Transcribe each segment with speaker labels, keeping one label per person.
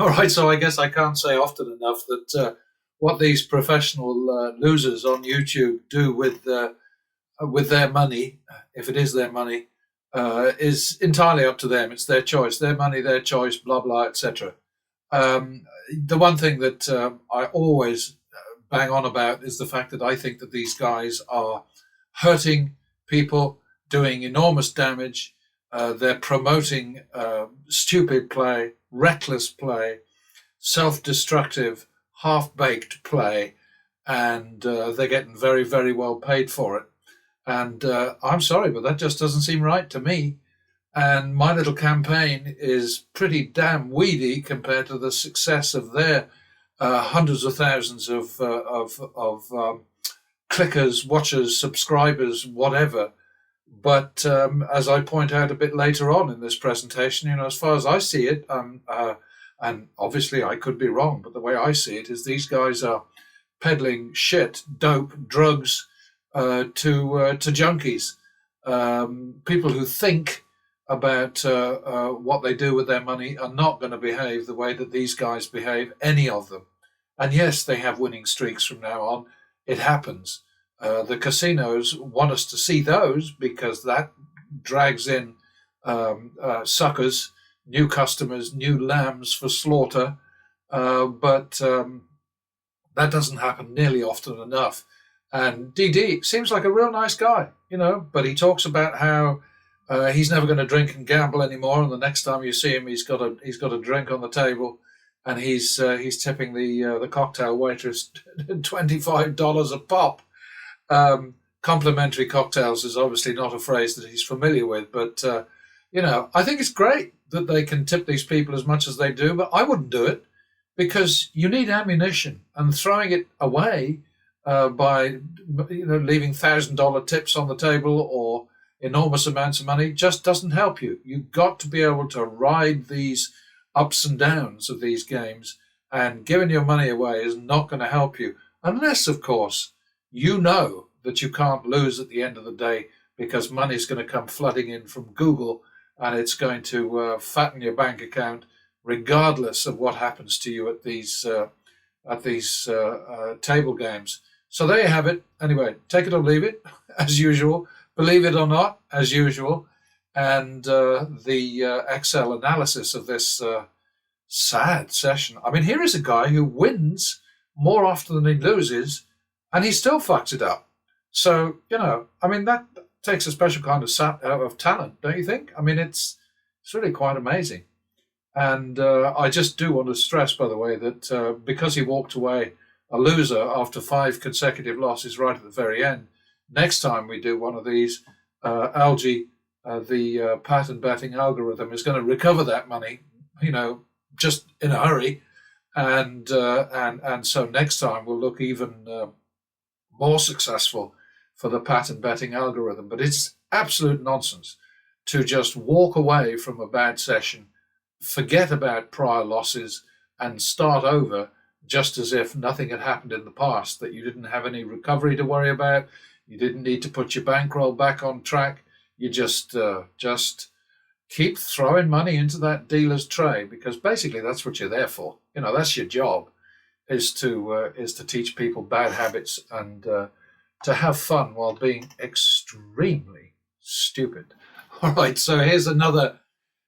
Speaker 1: All right, so I guess I can't say often enough that what these professional losers on YouTube do with their money, if it is their money, is entirely up to them. It's their choice, their money, their choice, blah blah, etc. The one thing that I always bang on about is the fact that I think that these guys are hurting people, doing enormous damage. They're promoting stupid play, reckless play, self-destructive, half-baked play, and they're getting very, very well paid for it. And I'm sorry, but that just doesn't seem right to me. And my little campaign is pretty damn weedy compared to the success of their hundreds of thousands of clickers, watchers, subscribers, whatever. But as I point out a bit later on in this presentation, as far as I see it, and obviously I could be wrong, but the way I see it is these guys are peddling shit, dope, drugs to junkies, people who think about what they do with their money are not going to behave the way that these guys behave, any of them. And yes, they have winning streaks from now on. It happens. The casinos want us to see those because that drags in suckers, new customers, new lambs for slaughter. But that doesn't happen nearly often enough. And DD seems like a real nice guy, but he talks about how he's never going to drink and gamble anymore. And the next time you see him, he's got a drink on the table, and he's tipping the cocktail waitress $25 a pop. Complimentary cocktails is obviously not a phrase that he's familiar with, but I think it's great that they can tip these people as much as they do, but I wouldn't do it because you need ammunition, and throwing it away by leaving $1,000 tips on the table or enormous amounts of money just doesn't help you. You've got to be able to ride these ups and downs of these games, and giving your money away is not going to help you unless, of course, you know that you can't lose at the end of the day because money's going to come flooding in from Google and it's going to fatten your bank account regardless of what happens to you at these table games. So there you have it. Anyway, take it or leave it, as usual. Believe it or not, as usual. And the Excel analysis of this sad session. I mean, here is a guy who wins more often than he loses, and he still fucks it up. So, that takes a special kind of talent, don't you think? I mean, it's really quite amazing. And I just do want to stress, by the way, that because he walked away a loser after 5 consecutive losses right at the very end, next time we do one of these, Algae, the pattern betting algorithm, is going to recover that money, just in a hurry. And so next time we'll look even more successful for the pattern betting algorithm. But it's absolute nonsense to just walk away from a bad session, forget about prior losses, and start over just as if nothing had happened in the past, that you didn't have any recovery to worry about, you didn't need to put your bankroll back on track. You just keep throwing money into that dealer's tray, because basically that's what you're there for. That's your job, is to teach people bad habits and to have fun while being extremely stupid. All right, so here's another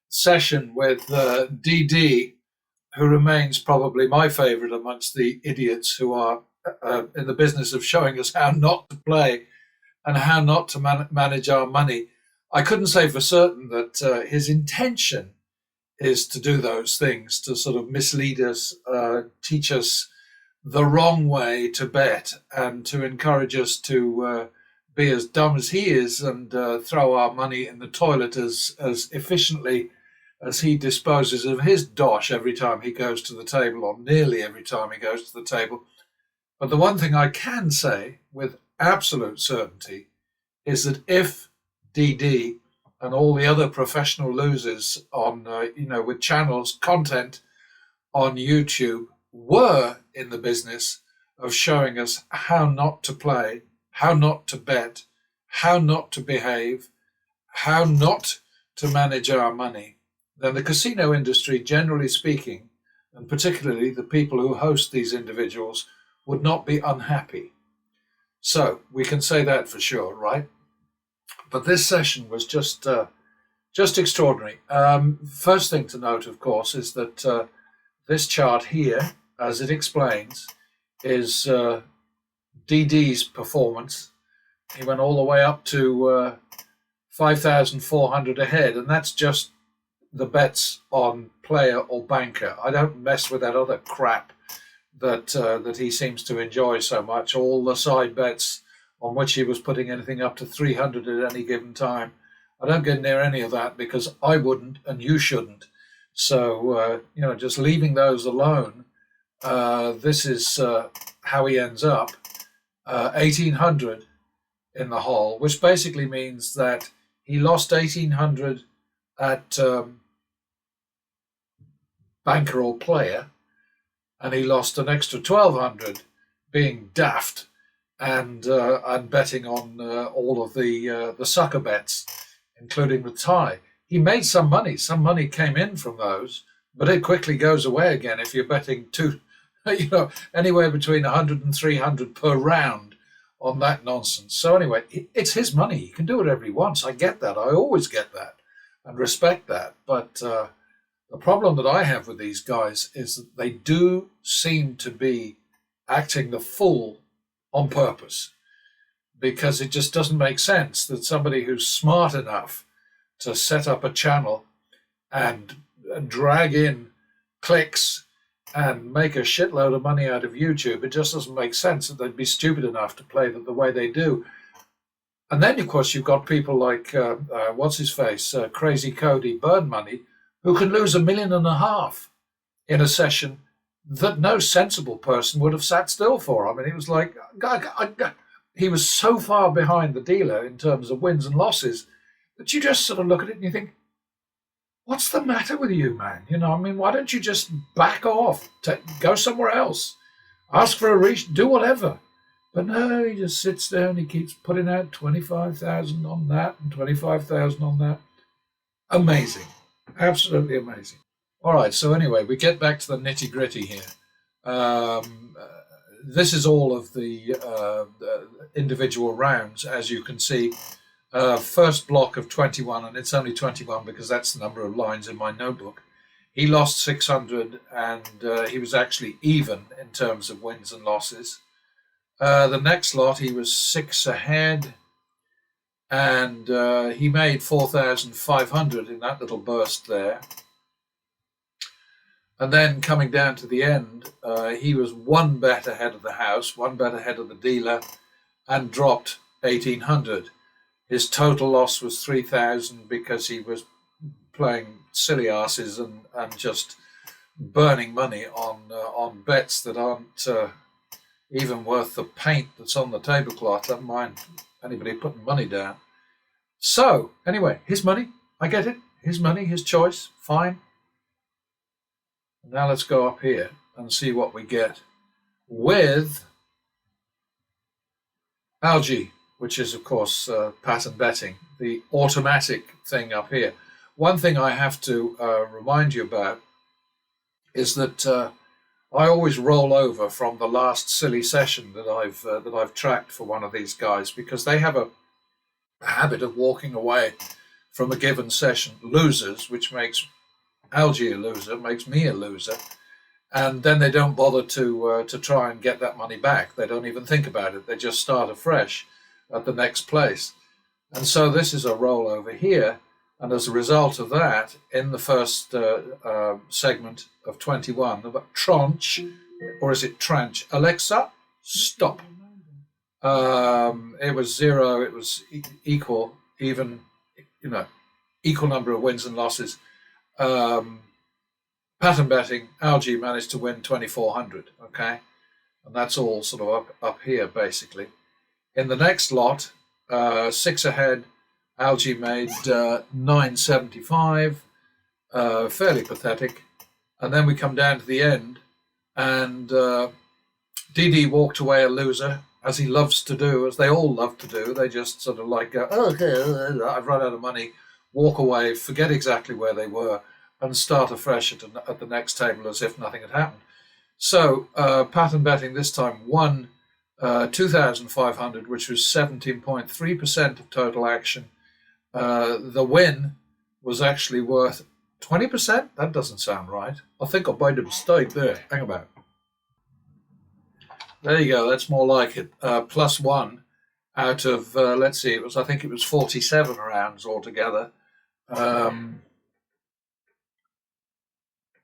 Speaker 1: session with DD, who remains probably my favorite amongst the idiots who are in the business of showing us how not to play and how not to manage our money. I couldn't say for certain that his intention is to do those things, to sort of mislead us, teach us the wrong way to bet, and to encourage us to be as dumb as he is and throw our money in the toilet as efficiently as he disposes of his dosh every time he goes to the table, or nearly every time he goes to the table. But the one thing I can say with absolute certainty is that if DD and all the other professional losers on, with channels, content on YouTube were in the business of showing us how not to play, how not to bet, how not to behave, how not to manage our money, then the casino industry, generally speaking, and particularly the people who host these individuals, would not be unhappy. So we can say that for sure, right? But this session was just extraordinary. First thing to note, of course, is that this chart here, as it explains, is DD's performance. He went all the way up to 5,400 ahead, and that's just the bets on player or banker. I don't mess with that other crap that he seems to enjoy so much, all the side bets on which he was putting anything up to 300 at any given time. I don't get near any of that because I wouldn't and you shouldn't. So, just leaving those alone, this is how he ends up. 1,800 in the hole, which basically means that he lost 1,800 at bankroll player, and he lost an extra 1,200 being daft and betting on all of the sucker bets, including the tie. He made some money. Some money came in from those, but it quickly goes away again if you're betting anywhere between 100 and 300 per round on that nonsense. So anyway, it's his money. He can do whatever he wants. I get that. I always get that and respect that. But the problem that I have with these guys is that they do seem to be acting the fool on purpose, because it just doesn't make sense that somebody who's smart enough to set up a channel and drag in clicks and make a shitload of money out of YouTube, it just doesn't make sense that they'd be stupid enough to play the way they do. And then, of course, you've got people like, Crazy Cody, Burn Money, who can lose $1.5 million in a session that no sensible person would have sat still for. I mean, it was like, he was so far behind the dealer in terms of wins and losses that you just sort of look at it and you think, what's the matter with you, man? Why don't you just back off, go somewhere else, ask for a do whatever. But no, he just sits there and he keeps putting out 25,000 on that and 25,000 on that. Amazing. Absolutely amazing. All right, so anyway, we get back to the nitty-gritty here. This is all of the individual rounds, as you can see. First block of 21, and it's only 21 because that's the number of lines in my notebook. He lost 600, and he was actually even in terms of wins and losses. The next lot, he was 6 ahead, and he made 4,500 in that little burst there. And then coming down to the end, he was 1 bet ahead of the house, 1 bet ahead of the dealer, and dropped 1,800. His total loss was 3,000 because he was playing silly asses and just burning money on bets that aren't even worth the paint that's on the tablecloth. Don't mind anybody putting money down. So anyway, his money, I get it. His money, his choice, fine. Now let's go up here and see what we get with Algae, which is, of course, pattern betting, the automatic thing up here. One thing I have to remind you about is that I always roll over from the last silly session that I've tracked for one of these guys, because they have a habit of walking away from a given session losers, which makes Algae a loser, makes me a loser, and then they don't bother to try and get that money back. They don't even think about it. They just start afresh at the next place. And so this is a roll over here, and as a result of that, in the first segment of 21, the tranche, or is it tranche? Alexa, stop. It was 0, it was equal, even, equal number of wins and losses. Pattern betting, Algae managed to win 2,400, okay? And that's all sort of up here, basically. In the next lot, 6 ahead, Algae made 975, fairly pathetic. And then we come down to the end, and DD walked away a loser, as he loves to do, as they all love to do. They just sort of like, okay, I've run out of money, walk away, forget exactly where they were, and start afresh at the next table as if nothing had happened. So pattern betting this time won 2,500, which was 17.3% of total action. The win was actually worth 20%? That doesn't sound right. I think I made a mistake there. Hang about. There you go. That's more like it. Plus one out of, let's see, I think it was 47 rounds altogether.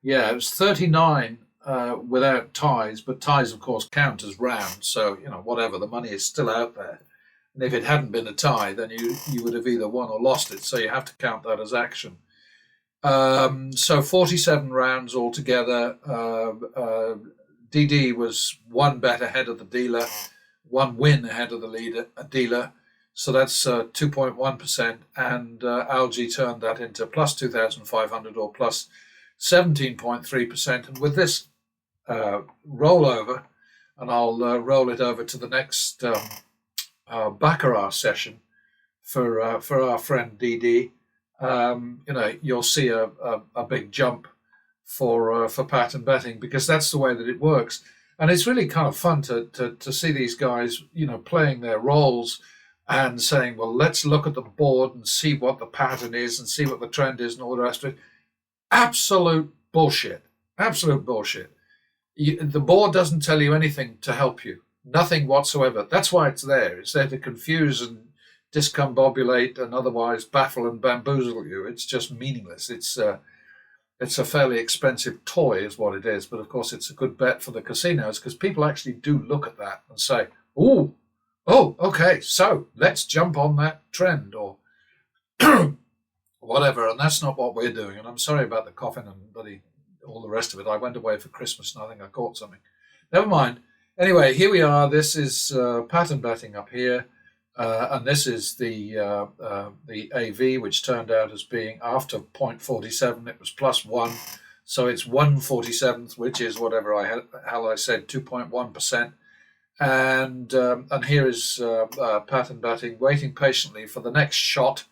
Speaker 1: Yeah, it was 39 without ties, but ties, of course, count as rounds. So, whatever, the money is still out there. And if it hadn't been a tie, then you would have either won or lost it. So you have to count that as action. So 47 rounds altogether. DD was one bet ahead of the dealer, one win ahead of the dealer. So that's 2.1%. And Algae turned that into plus 2,500 or plus 17.3%. And with this rollover, and I'll roll it over to the next Baccarat session for our friend DD, you'll see a big jump for pattern betting, because that's the way that it works. And it's really kind of fun to see these guys, playing their roles and saying, well, let's look at the board and see what the pattern is and see what the trend is and all the rest of it. Absolute bullshit. Absolute bullshit. The board doesn't tell you anything to help you. Nothing whatsoever. That's why it's there. It's there to confuse and discombobulate and otherwise baffle and bamboozle you. It's just meaningless. It's a fairly expensive toy is what it is. But of course, it's a good bet for the casinos, because people actually do look at that and say, oh, okay, so let's jump on that trend or whatever. And that's not what we're doing. And I'm sorry about the coughing and all the rest of it. I went away for Christmas and I think I caught something. Never mind. Anyway, here we are. This is pattern betting up here. And this is the AV, which turned out as being after 0.47, it was plus one. So it's 1/47th, which is whatever I said, 2.1%. And here is pattern betting, waiting patiently for the next shot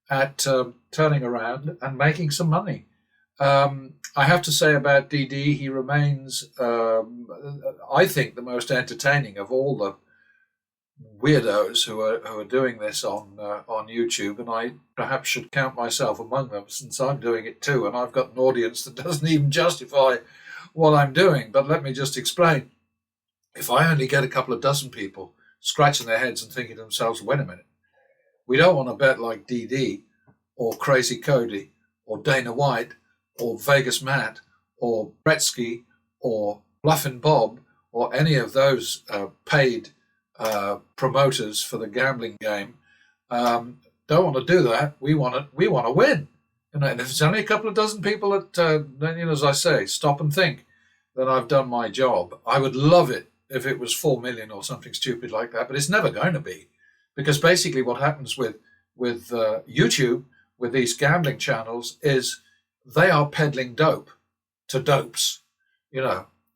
Speaker 1: at turning around and making some money. I have to say about DD, he remains, I think, the most entertaining of all the weirdos who are doing this on YouTube, and I perhaps should count myself among them, since I'm doing it too, and I've got an audience that doesn't even justify what I'm doing. But let me just explain. If I only get a couple of dozen people scratching their heads and thinking to themselves, wait a minute, we don't want to bet like DD or Crazy Cody or Dana White or Vegas Matt or Bretsky or Bluffin' Bob or any of those paid promoters for the gambling game. Don't want to do that. We want to win. And if it's only a couple of dozen people that, then, as I say, stop and think, then I've done my job. I would love it if it was 4 million or something stupid like that, but it's never going to be, because basically what happens with YouTube, with these gambling channels, is they are peddling dope to dopes,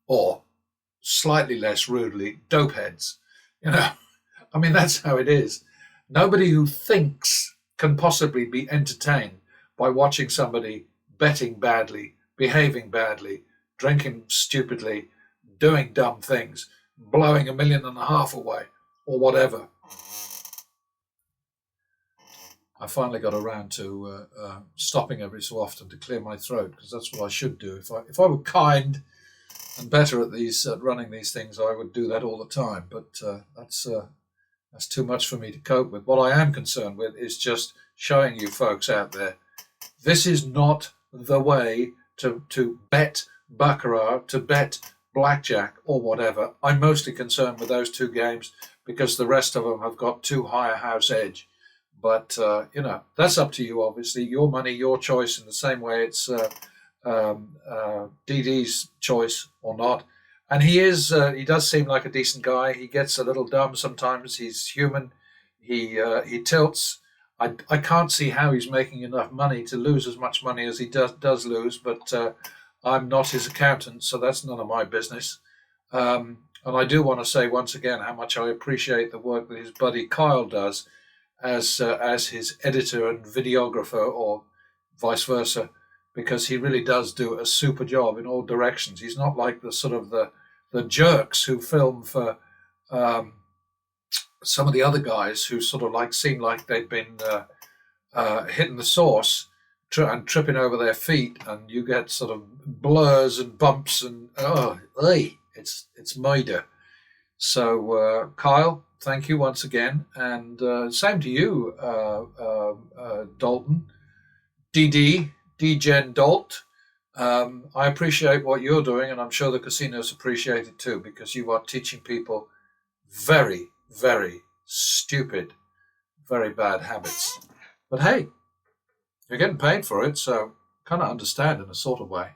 Speaker 1: or slightly less rudely, dope heads. I mean, that's how it is. Nobody who thinks can possibly be entertained by watching somebody betting badly, behaving badly, drinking stupidly, doing dumb things, blowing $1.5 million away, or whatever. I finally got around to stopping every so often to clear my throat, because that's what I should do. If I were kind and better at running these things, I would do that all the time. But that's too much for me to cope with. What I am concerned with is just showing you folks out there, this is not the way to bet baccarat, to bet blackjack or whatever. I'm mostly concerned with those two games because the rest of them have got too high a house edge. But, that's up to you, obviously. Your money, your choice, in the same way it's DD's choice or not. And he does seem like a decent guy. He gets a little dumb sometimes. He's human. He tilts. I can't see how he's making enough money to lose as much money as he does lose, but I'm not his accountant, so that's none of my business. And I do want to say once again how much I appreciate the work that his buddy Kyle does as his editor and videographer, or vice versa, because he really does do a super job in all directions. He's not like the sort of the jerks who film for um, some of the other guys who sort of like seem like they've been hitting the sauce and tripping over their feet, and you get sort of blurs and bumps and it's murder. So Kyle, thank you once again, and same to you, Dalton, Degen Dalt. I appreciate what you're doing, and I'm sure the casinos appreciate it too, because you are teaching people very, very stupid, very bad habits. But hey, you're getting paid for it, so kind of understand in a sort of way.